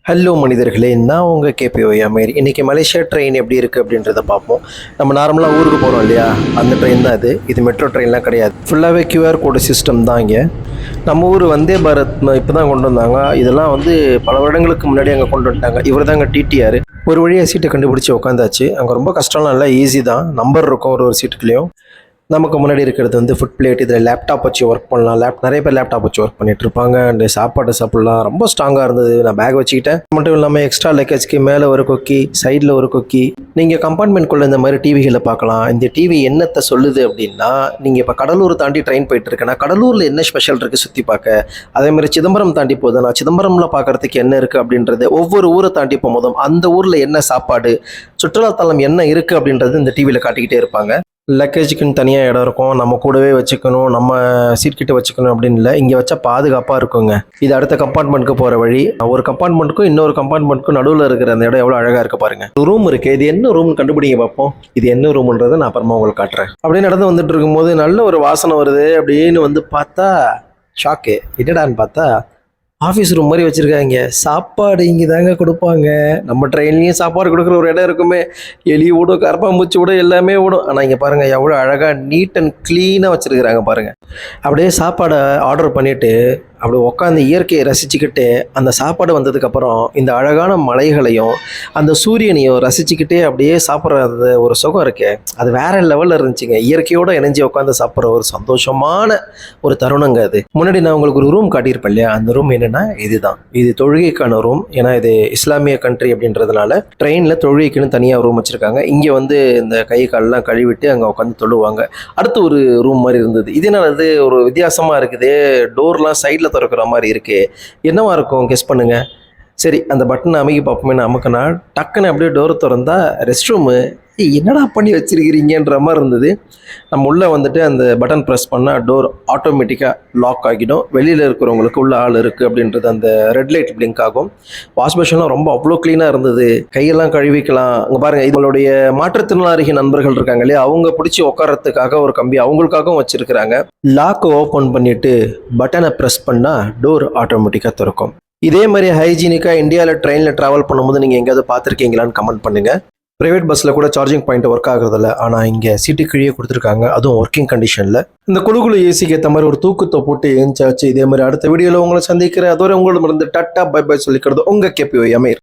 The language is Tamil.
ஹலோ மனிதர்களே, நான் உங்கள் கேபிஓ அமீர். இன்றைக்கி மலேசியா ட்ரெயின் எப்படி இருக்குது அப்படின்றத பார்ப்போம். நம்ம நார்மலாக ஊருக்கு போகிறோம் இல்லையா, அந்த ட்ரெயின் தான் இது மெட்ரோ ட்ரெயின்லாம் கிடையாது. ஃபுல்லாகவே கியூஆர் கோடு சிஸ்டம் தான் இங்கே. நம்ம ஊர் வந்தே பாரத் இப்போ தான் கொண்டு வந்தாங்க. இதெல்லாம் பல வருடங்களுக்கு முன்னாடி அங்கே கொண்டு வந்துட்டாங்க. இவர் தாங்க டிடிஆர். ஒரு வழியாக சீட்டை கண்டுபிடிச்சி உட்காந்தாச்சு. அங்கே ரொம்ப கஷ்டம்லாம் இல்லை, ஈஸி தான். நம்பர் இருக்கும் ஒரு சீட்டுக்குள்ளேயும். நமக்கு முன்னாடி இருக்கிறது ஃபுட் பிளேட். இதில் லேப்டாப் வச்சு ஒர்க் பண்ணலாம். நிறைய பேர் லேப்டாப் வச்சு ஒர்க் பண்ணிட்டு இருப்பாங்க. அண்ட் சாப்பாடு சாப்பிட்லாம். ரொம்ப ஸ்ட்ராங்காக இருந்தது. நான் பேக் வச்சுக்கிட்டேன். மட்டும் இல்லாமல் எக்ஸ்ட்ரா லக்கேஜ்க்கு மேலே ஒரு கொக்கி, சைடில் ஒரு கொக்கி. நீங்கள் கம்பார்ட்மெண்ட்குள்ளே இந்த மாதிரி டிவிகளை பார்க்கலாம். இந்த டிவி என்னத்தை சொல்லுது அப்படின்னா, நீங்கள் இப்போ கடலூர் தாண்டி ட்ரெயின் போயிட்டு இருக்கேன்னா கடலூரில் என்ன ஸ்பெஷல் இருக்குது சுற்றி பார்க்க, அதே மாதிரி சிதம்பரம் தாண்டி போகுது, நான் சிதம்பரமில் பார்க்குறதுக்கு என்ன இருக்குது அப்படின்றது, ஒவ்வொரு ஊரை தாண்டி போகும்போதும் அந்த ஊரில் என்ன சாப்பாடு, சுற்றுலாத்தலம் என்ன இருக்குது அப்படின்றது இந்த டிவியில் காட்டிக்கிட்டே இருப்பாங்க. லக்கேஜுக்குன்னு தனியாக இடம் இருக்கும். நம்ம கூடவே வச்சுக்கணும், நம்ம சீட் கிட்ட வச்சுக்கணும் அப்படின்னு இல்லை. இங்கே வச்சா பாதுகாப்பாக இருக்குங்க. இது அடுத்த கம்பார்ட்மெண்ட்டுக்கு போகிற வழி. ஒரு கம்பார்ட்மெண்ட்டுக்கும் இன்னொரு கம்பார்ட்மெண்ட்டுக்கும் நடுவில் இருக்கிற அந்த இடம் எவ்வளோ அழகாக இருக்குது பாருங்க. ஒரு ரூம் இருக்குது. இது என்ன ரூம்னு கண்டுபிடிங்க பார்ப்போம். இது என்ன ரூம்ன்றதை நான் அப்புறமா உங்களுக்கு காட்டுறேன். அப்படியே நடந்து வந்துட்டு இருக்கும்போது நல்ல ஒரு வாசனை வருது அப்படின்னு பார்த்தா ஷாக்கு. என்னடான்னு பார்த்தா ஆஃபீஸ் ரூம் மாதிரி வச்சுருக்காங்க. சாப்பாடு இங்கே தாங்க கொடுப்பாங்க. நம்ம ட்ரெயின்லேயும் சாப்பாடு கொடுக்குற ஒரு இடம் இருக்குமே, எலி விடும், கரப்பாம்பூச்சி விடும், எல்லாமே விடும். ஆனால் இங்கே பாருங்கள் எவ்வளோ அழகாக நீட் அண்ட் க்ளீனாக வச்சுருக்குறாங்க பாருங்கள். அப்படியே சாப்பாடை ஆர்டர் பண்ணிவிட்டு அப்படி உட்காந்து இயற்கையை ரசிச்சுக்கிட்டு அந்த சாப்பாடு வந்ததுக்கப்புறம் இந்த அழகான மலைகளையும் அந்த சூரியனையும் ரசிச்சுக்கிட்டே அப்படியே சாப்பிட்ற ஒரு சுகம் இருக்கே, அது வேற லெவலில் இருந்துச்சுங்க. இயற்கையோடு இணைஞ்சி உட்காந்து சாப்பிட்ற ஒரு சந்தோஷமான ஒரு தருணங்க அது. முன்னாடி நான் உங்களுக்கு ஒரு ரூம் காட்டியிருப்பேன் இல்லையா, அந்த ரூம் என்னென்னா இதுதான். இது தொழுகைக்கான ரூம். ஏன்னா இது இஸ்லாமிய கண்ட்ரி அப்படின்றதுனால ட்ரெயினில் தொழுகைக்குன்னு தனியாக ரூம் வச்சுருக்காங்க. இங்கே இந்த கை காலெலாம் கழுவிட்டு அங்கே உட்காந்து தொழுவாங்க. அடுத்து ஒரு ரூம் மாதிரி இருந்தது. இதனால் அது ஒரு வித்தியாசமாக இருக்குது. டோர்லாம் சைடில் திறக்கிற மாதிரி இருக்கு. என்னவா இருக்கும் கெஸ் பண்ணுங்க. சரி, அந்த பட்டனை அமைக்கி பார்ப்போமே. அமுக்குனா டக்குன்னு அப்படியே டோர் திறந்தா ரெஸ்ட் ரூமு. என்னடா பண்ணி வச்சிருக்கிறீங்கன்ற மாதிரி இருந்தது. நம்ம உள்ளே அந்த பட்டன் ப்ரெஸ் பண்ணால் டோர் ஆட்டோமேட்டிக்காக லாக் ஆகிடும். வெளியில் இருக்கிறவங்களுக்கு உள்ள ஆள் இருக்குது அப்படின்றது அந்த ரெட் லைட் பிளிங்க் ஆகும். வாஷ் பேஷன்லாம் ரொம்ப அவ்வளோ க்ளீனாக இருந்தது. கையெல்லாம் கழுவிக்கலாம். அங்கே பாருங்கள், இவங்களுடைய மாற்றுத்திறனாளிகள் நண்பர்கள் இருக்காங்க இல்லையா, அவங்க பிடிச்சி உட்காரத்துக்காக ஒரு கம்பி அவங்களுக்காகவும் வச்சுருக்கிறாங்க. லாக்கை ஓப்பன் பண்ணிவிட்டு பட்டனை ப்ரெஸ் பண்ணால் டோர் ஆட்டோமேட்டிக்காக திறக்கும். இதே மாதிரி ஹைஜீனிக்காக இந்தியாவில் ட்ரெயினில் ட்ராவல் பண்ணும்போது நீங்கள் எங்கேயாவது பார்த்துருக்கீங்களான்னு கமெண்ட் பண்ணுங்கள். ப்ரைவேட் பஸ்ஸில் கூட சார்ஜிங் பாயிண்ட் ஒர்க் ஆகுறதில்ல, ஆனால் இங்கே சீட்டு கீழே கொடுத்துருக்காங்க, அதுவும் ஒர்க்கிங் கண்டிஷனில். இந்த குழு ஏசிக்கு ஏற்ற மாதிரி ஒரு தூக்கத்தை போட்டு ஏஞ்சாச்சு. இதே மாதிரி அடுத்த வீடியோவில் உங்களை சந்திக்கிறேன். அதோட உங்களிடமிருந்து டாட்டா பை பை சொல்லிக்கிறது உங்கள் கேபிஓ அமீர்.